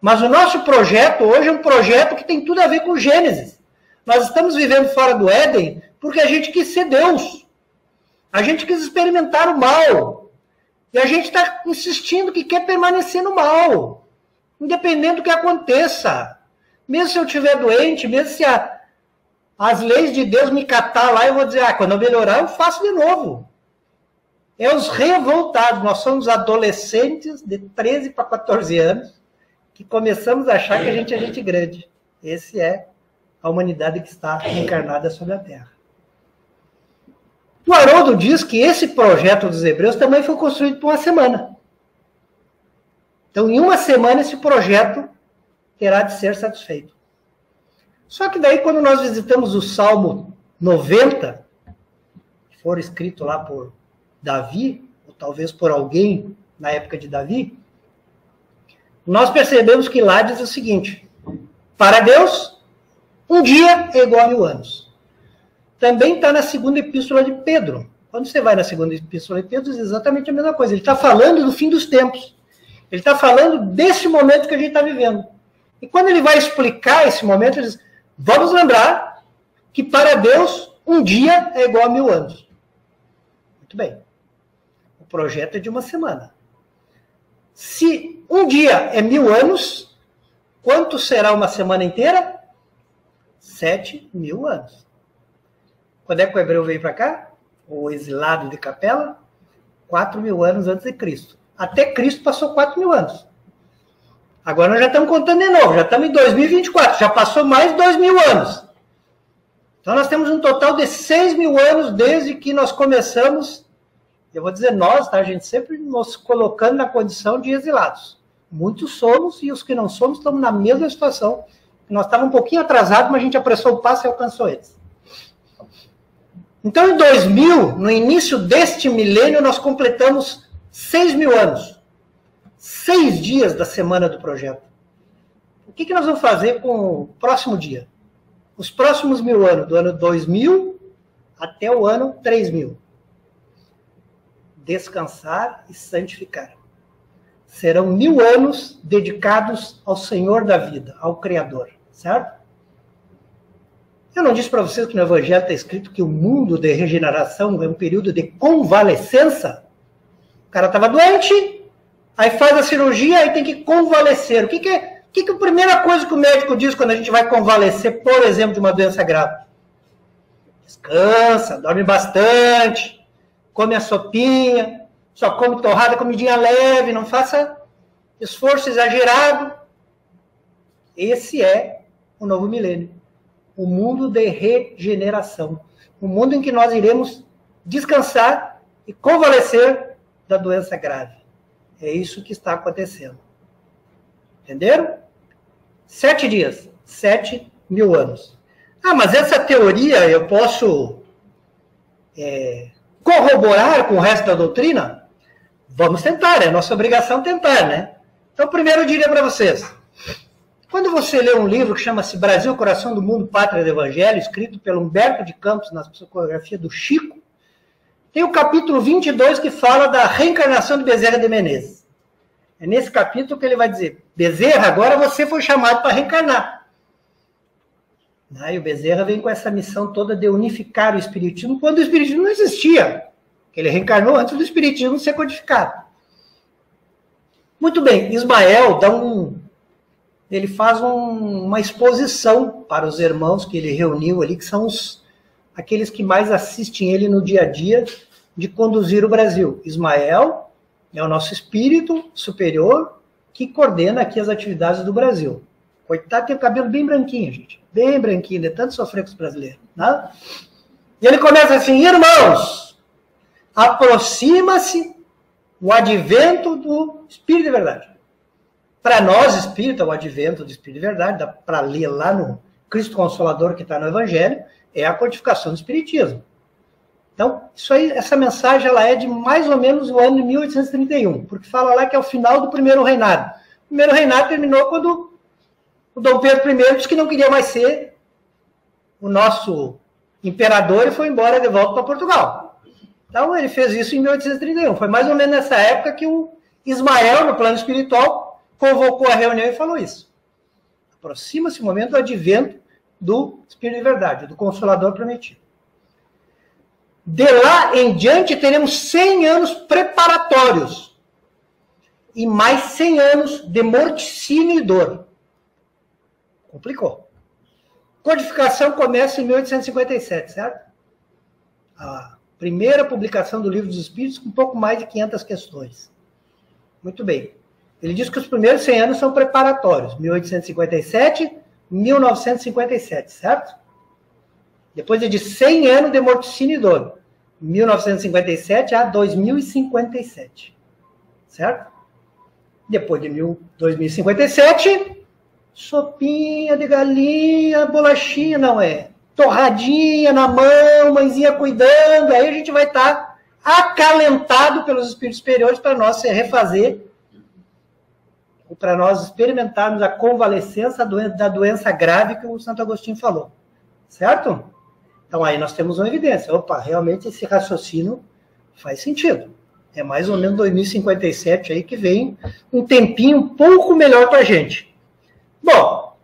Mas o nosso projeto hoje é um projeto que tem tudo a ver com Gênesis. Nós estamos vivendo fora do Éden porque a gente quis ser Deus. A gente quis experimentar o mal. E a gente está insistindo que quer permanecer no mal. Independente do que aconteça. Mesmo se eu estiver doente, mesmo se as leis de Deus me catar lá, eu vou dizer, quando eu melhorar, eu faço de novo. É os revoltados. Nós somos adolescentes de 13 para 14 anos que começamos a achar que a gente é gente grande. Esse é a humanidade que está encarnada sobre a Terra. O Haroldo diz que esse projeto dos hebreus também foi construído por uma semana. Então, em uma semana, esse projeto terá de ser satisfeito. Só que daí, quando nós visitamos o Salmo 90, que for escrito lá por Davi, ou talvez por alguém na época de Davi, nós percebemos que lá diz o seguinte, para Deus, um dia é igual a 1000 anos. Também está na segunda epístola de Pedro. Quando você vai na segunda epístola de Pedro, diz exatamente a mesma coisa. Ele está falando do fim dos tempos. Ele está falando desse momento que a gente está vivendo. E quando ele vai explicar esse momento, ele diz, vamos lembrar que para Deus, um dia é igual a 1000 anos. Muito bem. O projeto é de uma semana. Se um dia é 1000 anos, quanto será uma semana inteira? 7.000 anos. Quando é que o hebreu veio para cá? O exilado de Capela? 4.000 anos antes de Cristo. Até Cristo passou 4.000 anos. Agora nós já estamos contando de novo, já estamos em 2024, já passou mais de 2.000 anos. Então nós temos um total de 6.000 anos desde que nós começamos, eu vou dizer nós, tá, gente? Sempre nos colocando na condição de exilados. Muitos somos e os que não somos estamos na mesma situação. Nós estávamos um pouquinho atrasados, mas a gente apressou o passo e alcançou eles. Então, em 2000, no início deste milênio, nós completamos 6.000 anos. 6 dias da semana do projeto. O que nós vamos fazer com o próximo dia? Os próximos 1.000 anos, do ano 2000 até o ano 3.000. Descansar e santificar. Serão 1.000 anos dedicados ao Senhor da vida, ao Criador, certo? Eu não disse para vocês que no Evangelho está escrito que o mundo de regeneração é um período de convalescença? O cara estava doente, aí faz a cirurgia, aí tem que convalescer. O que é a primeira coisa que o médico diz quando a gente vai convalescer, por exemplo, de uma doença grave? Descansa, dorme bastante, come a sopinha, só come torrada, comidinha leve, não faça esforço exagerado. Esse é o novo milênio. O mundo de regeneração. O mundo em que nós iremos descansar e convalescer da doença grave. É isso que está acontecendo. Entenderam? 7 dias. 7.000 anos. Ah, mas essa teoria eu posso corroborar com o resto da doutrina? Vamos tentar, é nossa obrigação tentar, né? Então, primeiro eu diria para vocês, quando você lê um livro que chama-se Brasil, Coração do Mundo, Pátria do Evangelho, escrito pelo Humberto de Campos, na psicografia do Chico, tem o capítulo 22 que fala da reencarnação de Bezerra de Menezes. É nesse capítulo que ele vai dizer, Bezerra, agora você foi chamado para reencarnar. E o Bezerra vem com essa missão toda de unificar o Espiritismo, quando o Espiritismo não existia. Ele reencarnou antes do Espiritismo ser codificado. Muito bem, Ismael ele faz uma exposição para os irmãos que ele reuniu ali, que são aqueles que mais assistem ele no dia a dia de conduzir o Brasil. Ismael é o nosso espírito superior que coordena aqui as atividades do Brasil. Coitado, tem o cabelo bem branquinho, gente. Bem branquinho, de tanto sofrer com os brasileiros. Né? E ele começa assim, irmãos, aproxima-se o advento do Espírito de Verdade. Para nós, espírita, o advento do Espírito de Verdade, dá para ler lá no Cristo Consolador que está no Evangelho, é a codificação do Espiritismo. Então, isso aí, essa mensagem ela é de mais ou menos o ano de 1831, porque fala lá que é o final do primeiro reinado. O primeiro reinado terminou quando o Dom Pedro I disse que não queria mais ser o nosso imperador e foi embora de volta para Portugal. Então, ele fez isso em 1831. Foi mais ou menos nessa época que o Ismael, no plano espiritual, convocou a reunião e falou isso. Aproxima-se o momento do advento do Espírito de Verdade, do Consolador prometido. De lá em diante, teremos 100 anos preparatórios e mais 100 anos de morticínio e dor. Complicou. Codificação começa em 1857, certo? A primeira publicação do Livro dos Espíritos com um pouco mais de 500 questões. Muito bem. Ele diz que os primeiros 100 anos são preparatórios. 1857, 1957, certo? Depois de 100 anos de morticínio e dor. 1957 a 2057. Certo? Depois de 2057, sopinha de galinha, bolachinha, não é? Torradinha na mão, mãezinha cuidando. Aí a gente vai estar acalentado pelos espíritos superiores para nós se refazer, para nós experimentarmos a convalescença da doença grave que o Santo Agostinho falou. Certo? Então aí nós temos uma evidência. Opa, realmente esse raciocínio faz sentido. É mais ou menos 2057 aí que vem um tempinho um pouco melhor para a gente. Bom,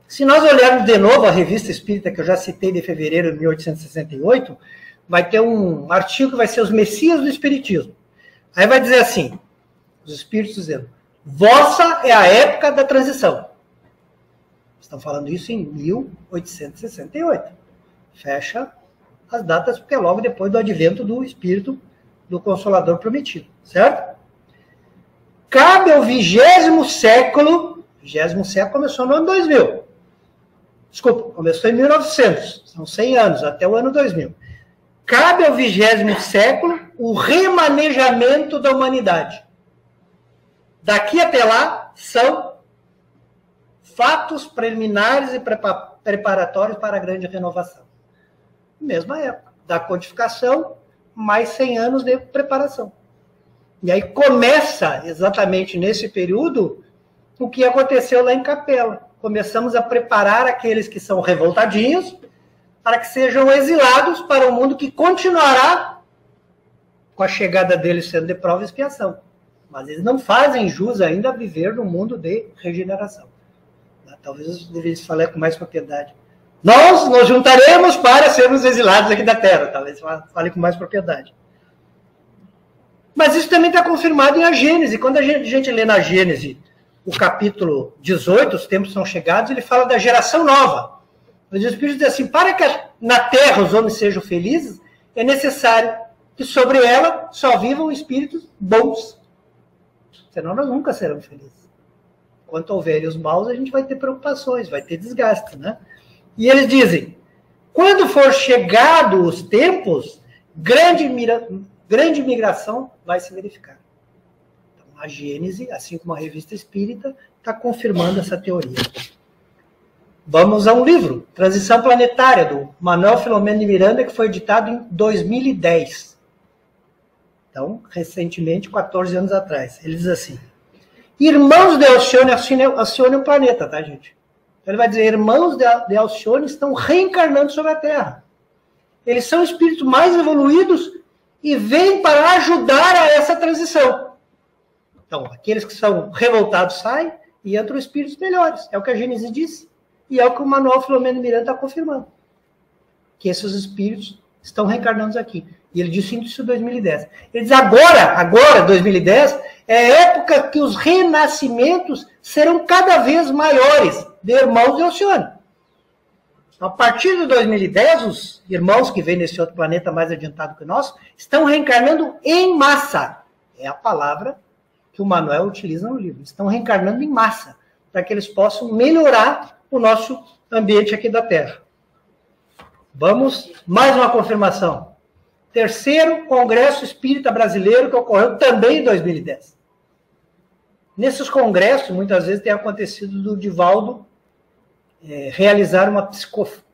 se nós olharmos de novo a Revista Espírita, que eu já citei de fevereiro de 1868, vai ter um artigo que vai ser Os Messias do Espiritismo. Aí vai dizer assim, os Espíritos dizendo, vossa é a época da transição. Estão falando isso em 1868. Fecha as datas, porque é logo depois do advento do Espírito do Consolador prometido, certo? Cabe ao 20º século, 20º século começou no ano 2000. Desculpa, começou em 1900, são 100 anos, até o ano 2000. Cabe ao 20º século o remanejamento da humanidade. Daqui até lá, são fatos preliminares e preparatórios para a grande renovação. Mesma época, da codificação, mais 100 anos de preparação. E aí começa, exatamente nesse período, o que aconteceu lá em Capela. Começamos a preparar aqueles que são revoltadinhos para que sejam exilados para um mundo que continuará com a chegada deles sendo de prova e expiação. Mas eles não fazem jus ainda a viver no mundo de regeneração. Talvez eu devesse falar com mais propriedade. Nós nos juntaremos para sermos exilados aqui da Terra. Talvez fale com mais propriedade. Mas isso também está confirmado em a Gênese. Quando a gente lê na Gênese o capítulo 18, os tempos são chegados, ele fala da geração nova. Os Espíritos dizem assim, para que na Terra os homens sejam felizes, é necessário que sobre ela só vivam espíritos bons. Senão nós nunca seremos felizes. Enquanto houverem os maus, a gente vai ter preocupações, vai ter desgaste, né? E eles dizem, quando for chegado os tempos, grande migração vai se verificar. Então, a Gênese, assim como a Revista Espírita, está confirmando essa teoria. Vamos a um livro, Transição Planetária, do Manuel Filomeno de Miranda, que foi editado em 2010. Então, recentemente, 14 anos atrás. Ele diz assim, irmãos de Alcione acionem o planeta, tá, gente? Então, ele vai dizer, irmãos de Alcione estão reencarnando sobre a Terra. Eles são espíritos mais evoluídos e vêm para ajudar a essa transição. Então, aqueles que são revoltados saem e entram espíritos melhores. É o que a Gênese disse e é o que o Manuel Filomeno Miranda está confirmando. Que esses espíritos estão reencarnando aqui. E ele disse isso em 2010. Ele diz, agora, 2010, é a época que os renascimentos serão cada vez maiores de irmãos de Alcione. A partir de 2010, os irmãos que vêm nesse outro planeta mais adiantado que o nosso, estão reencarnando em massa. É a palavra que o Manuel utiliza no livro. Estão reencarnando em massa, para que eles possam melhorar o nosso ambiente aqui da Terra. Vamos, mais uma confirmação. Terceiro Congresso Espírita Brasileiro, que ocorreu também em 2010. Nesses congressos, muitas vezes tem acontecido do Divaldo realizar uma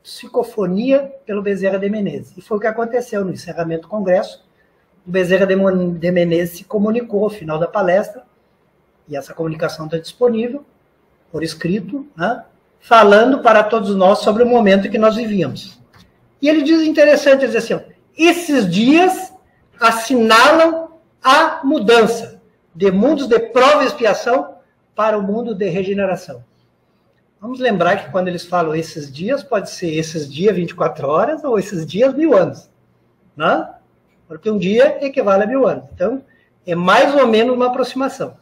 psicofonia pelo Bezerra de Menezes. E foi o que aconteceu no encerramento do congresso. O Bezerra de Menezes se comunicou ao final da palestra, e essa comunicação está disponível, por escrito, né, falando para todos nós sobre o momento que nós vivíamos. E ele diz interessante, ele diz assim, esses dias assinalam a mudança de mundos de prova e expiação para o mundo de regeneração. Vamos lembrar que quando eles falam esses dias, pode ser esses dias 24 horas ou esses dias 1000 anos. Né? Porque um dia equivale a 1000 anos. Então, é mais ou menos uma aproximação.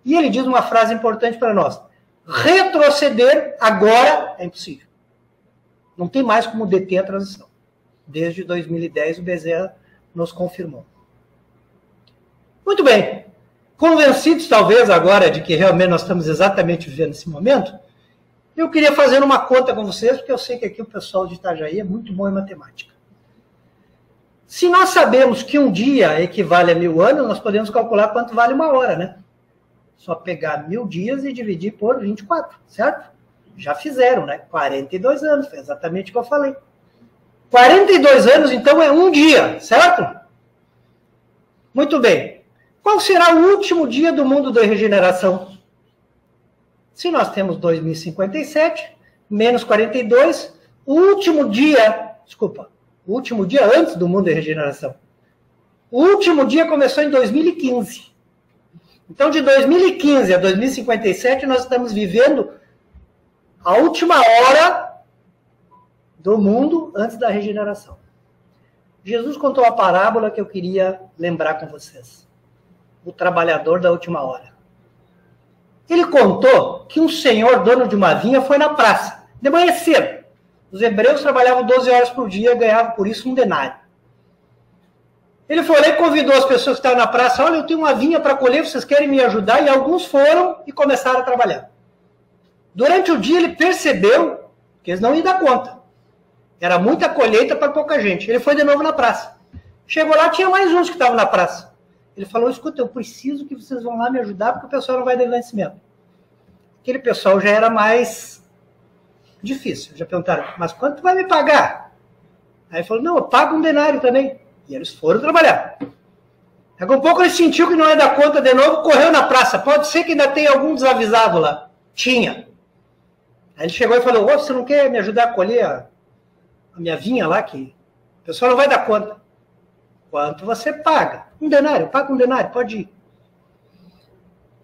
E ele diz uma frase importante para nós. Retroceder agora é impossível. Não tem mais como deter a transição. Desde 2010, o Bezerra nos confirmou. Muito bem. Convencidos, talvez, agora de que realmente nós estamos exatamente vivendo esse momento, eu queria fazer uma conta com vocês, porque eu sei que aqui o pessoal de Itajaí é muito bom em matemática. Se nós sabemos que um dia equivale a 1000 anos, nós podemos calcular quanto vale uma hora, né? Só pegar 1000 dias e dividir por 24, certo? Já fizeram, né? 42 anos, foi exatamente o que eu falei. 42 anos, então, é um dia, certo? Muito bem. Qual será o último dia do mundo da regeneração? Se nós temos 2057, menos 42, o último dia antes do mundo da regeneração. O último dia começou em 2015. Então, de 2015 a 2057, nós estamos vivendo a última hora do mundo antes da regeneração. Jesus contou a parábola que eu queria lembrar com vocês. O trabalhador da última hora. Ele contou que um senhor, dono de uma vinha, foi na praça. De manhã cedo. Os hebreus trabalhavam 12 horas por dia e ganhavam por isso um denário. Ele foi lá e convidou as pessoas que estavam na praça, olha, eu tenho uma vinha para colher, vocês querem me ajudar? E alguns foram e começaram a trabalhar. Durante o dia ele percebeu que eles não iam dar conta. Era muita colheita para pouca gente. Ele foi de novo na praça. Chegou lá, tinha mais uns que estavam na praça. Ele falou, escuta, eu preciso que vocês vão lá me ajudar, porque o pessoal não vai dar vencimento. Aquele pessoal já era mais difícil. Já perguntaram, mas quanto vai me pagar? Aí ele falou, não, eu pago um denário também. E eles foram trabalhar. Daqui a pouco ele sentiu que não ia dar conta de novo, correu na praça. Pode ser que ainda tenha algum desavisado lá. Tinha. Aí ele chegou e falou, ô, você não quer me ajudar a colher a minha vinha lá, que o pessoal não vai dar conta. Quanto você paga? Um denário, paga um denário, pode ir.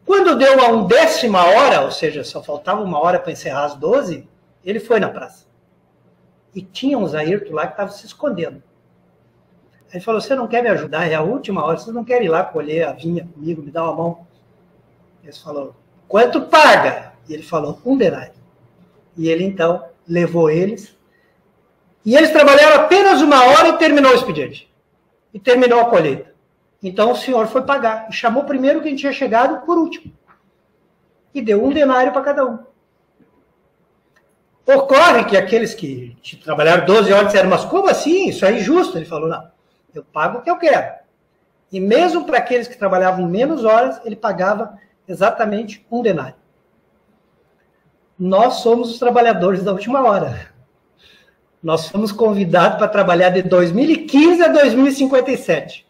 Quando deu a 1/10 hora, ou seja, só faltava 1 hora para encerrar as 12, ele foi na praça. E tinha uns ayrton lá que estavam se escondendo. Aí ele falou, você não quer me ajudar? É a última hora, vocês não querem ir lá colher a vinha comigo, me dar uma mão? Eles falaram, quanto paga? E ele falou, um denário. E ele então levou eles. E eles trabalharam apenas 1 hora e terminou o expediente. E terminou a colheita. Então o senhor foi pagar. E chamou primeiro quem tinha chegado por último. E deu um denário para cada um. Ocorre que aqueles que trabalharam 12 horas disseram, mas como assim? Isso é injusto. Ele falou, não, eu pago o que eu quero. E mesmo para aqueles que trabalhavam menos horas, ele pagava exatamente um denário. Nós somos os trabalhadores da última hora. Nós fomos convidados para trabalhar de 2015 a 2057.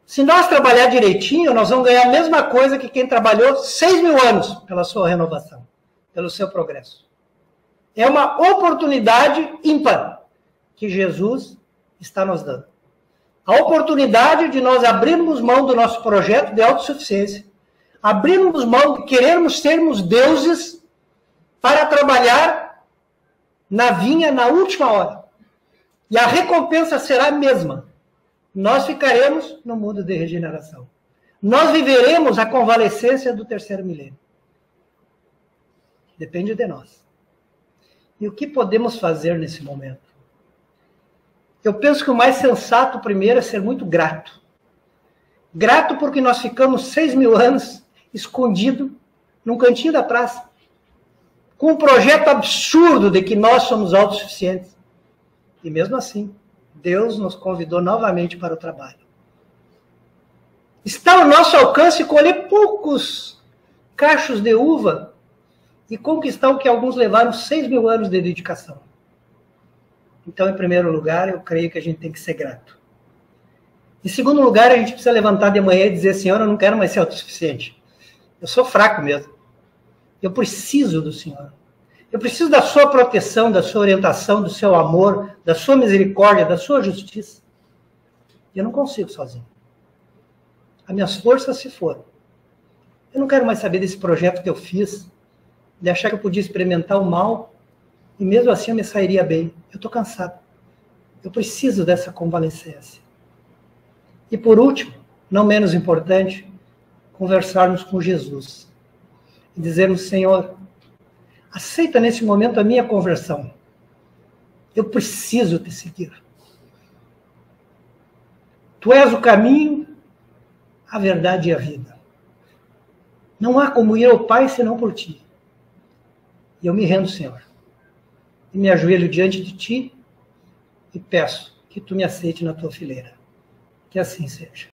Se nós trabalhar direitinho, nós vamos ganhar a mesma coisa que quem trabalhou 6.000 anos pela sua renovação, pelo seu progresso. É uma oportunidade ímpar que Jesus está nos dando. A oportunidade de nós abrirmos mão do nosso projeto de autossuficiência, abrirmos mão de querermos sermos deuses para trabalhar na vinha na última hora. E a recompensa será a mesma. Nós ficaremos no mundo de regeneração. Nós viveremos a convalescência do 3º milênio. Depende de nós. E o que podemos fazer nesse momento? Eu penso que o mais sensato primeiro é ser muito grato. Grato porque nós ficamos 6.000 anos escondidos num cantinho da praça, com um projeto absurdo de que nós somos autossuficientes. E mesmo assim, Deus nos convidou novamente para o trabalho. Está ao nosso alcance colher poucos cachos de uva e conquistar o que alguns levaram 6.000 anos de dedicação. Então, em primeiro lugar, eu creio que a gente tem que ser grato. Em segundo lugar, a gente precisa levantar de manhã e dizer, Senhor, eu não quero mais ser autossuficiente. Eu sou fraco mesmo. Eu preciso do Senhor. Eu preciso da sua proteção, da sua orientação, do seu amor, da sua misericórdia, da sua justiça. Eu não consigo sozinho. As minhas forças se foram. Eu não quero mais saber desse projeto que eu fiz, de achar que eu podia experimentar o mal, e mesmo assim eu me sairia bem. Eu estou cansado. Eu preciso dessa convalescência. E por último, não menos importante, conversarmos com Jesus. E dizermos, Senhor, aceita nesse momento a minha conversão. Eu preciso te seguir. Tu és o caminho, a verdade e a vida. Não há como ir ao Pai senão por ti. E eu me rendo, Senhor. E me ajoelho diante de ti e peço que tu me aceite na tua fileira. Que assim seja.